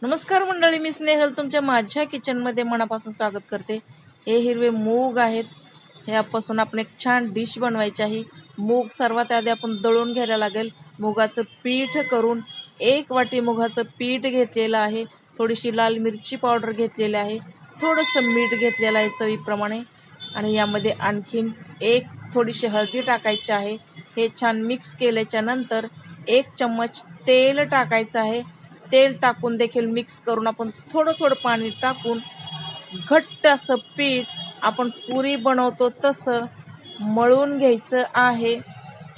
नमस्कार मंडळी, मी स्नेहल तुमच्या माझ्या किचनमध्ये मनापासून स्वागत करते। हे हिरवे मूग आहेत, ह्यापासून आपण एक छान डिश बनवायची आहे। मूग सर्वात आधी आपण दळून घ्यायला लागेल। मुगाचं पीठ करून 1 वाटी मुगाचं पीठ घेतलेलं आहे, थोडीशी लाल मिरची पावडर घेतलेली आहे, थोडंसं मीठ घेतलेलं आहे चवीप्रमाणे, आणि यामध्ये आणखीन थोडीशी हळदी टाकायची आहे। हे छान मिक्स केल्याच्या नंतर 1 चम्मच तेल टाकायचं आहे। तेल टाकून देखील मिक्स करून आपण थोडं थोडं पाणी टाकून घट्ट असं पीठ आपण पुरी बनवतो तसं मळून घ्यायचं आहे।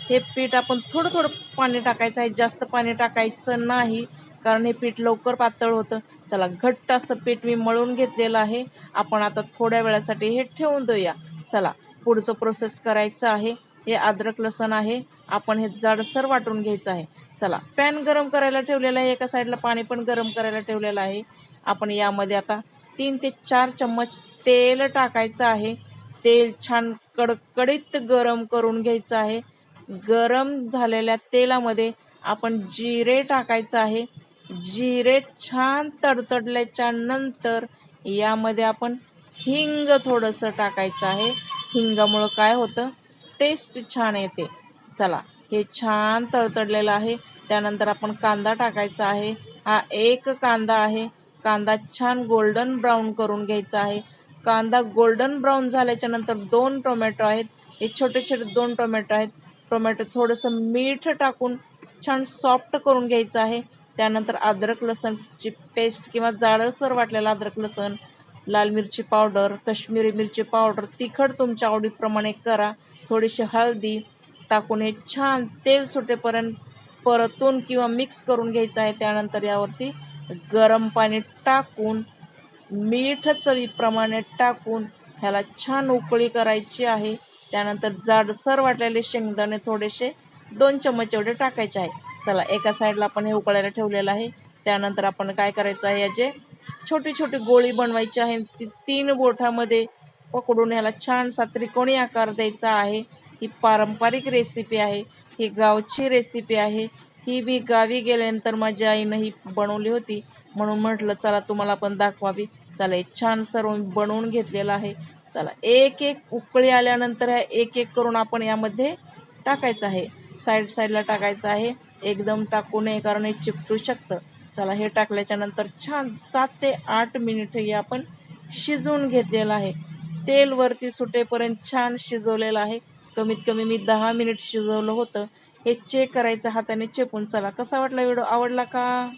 हे पीठ आपण थोडं थोडं पाणी टाकायचं आहे, जास्त पाणी टाकायचं नाही, कारण हे पीठ लवकर पातळ होतं। चला, घट्ट असं पीठ मी मळून घेतलेलं आहे। आपण आता थोड्या वेळासाठी हे ठेवून देऊया। चला, पुढचं प्रोसेस करायचं आहे। हे अद्रक लसण आहे, आपण हे जाडसर वाटून घ्यायचं आहे। चला, पॅन गरम करायला ठेवलेला आहे, एका साईडला पाणी पण गरम करायला ठेवलेलं आहे। आपण यामध्ये आता 3 ते 4 चम्मच तेल टाकायचं आहे। तेल छान कडकडीत गरम करून घ्यायचं आहे। गरम झालेल्या तेलामध्ये आपण जिरे टाकायचं आहे। जिरे छान तडतडल्याच्या नंतर यामध्ये आपण हिंग थोडंसं टाकायचं आहे। हिंगामुळं काय होतं, टेस्ट छान येते। चला, हे छान तडतडलेलं आहे। त्यानंतर आपण कांदा टाकायचा आहे। हा 1 कांदा आहे। कांदा छान गोल्डन ब्राऊन करून घ्यायचा आहे। कांदा गोल्डन ब्राऊन झाल्याच्या नंतर 2 टोमॅटो आहेत, हे छोटे छोटे 2 टोमॅटो आहेत। टोमॅटो थोडंसं मीठ टाकून छान सॉफ्ट करून घ्यायचं आहे। त्यानंतर अद्रक लसणची पेस्ट किंवा जाडसर वाटलेला अद्रक लसण, लाल मिरची पावडर, काश्मीरी मिरची पावडर, तिखट तुमच्या आवडीप्रमाणे करा, थोडीशी हळदी टाकून हे छान तेल सुटेपर्यंत परतून किंवा मिक्स करून घ्यायचं आहे। त्यानंतर यावरती गरम पाणी टाकून मीठ चवीप्रमाणे टाकून ह्याला छान उकळी करायची आहे। त्यानंतर जाडसर वाटलेले शेंगदाणे थोडेसे 2 चम्मच एवढे टाकायचे आहे। चला, एका साईडला आपण हे उकळायला ठेवलेलं आहे। त्यानंतर आपण काय करायचं आहे, याचे छोटी छोटी गोळी बनवायची आहे। ती 3 बोटामध्ये पकडून ह्याला छानसा त्रिकोणी आकार द्यायचा आहे। ही पारंपरिक रेसिपी आहे, ही गावची रेसिपी आहे। ही मी गावी गेल्यानंतर माझ्या आईनं ही बनवली होती, म्हणून म्हटलं चला तुम्हाला पण दाखवावी। चला, हे छान सर्व बनवून घेतलेलं आहे। चला, एक एक उकळी आल्यानंतर ह्या एक एक करून आपण यामध्ये टाकायचं आहे। साईडला टाकायचं आहे, एकदम टाकू नये कारण हे चिकटू शकतं। चला, हे टाकल्याच्या नंतर छान 7 ते 8 मिनिट हे आपण शिजवून घेतलेलं आहे। तेल वरती सुटेपर्यंत छान शिजवलेलं आहे। कमीत कमी मी 10 मिनिट शिजवलं होतं। हे चेक करायचं हाताने चेपून। चला, कसा वाटला व्हिडिओ, आवडला का?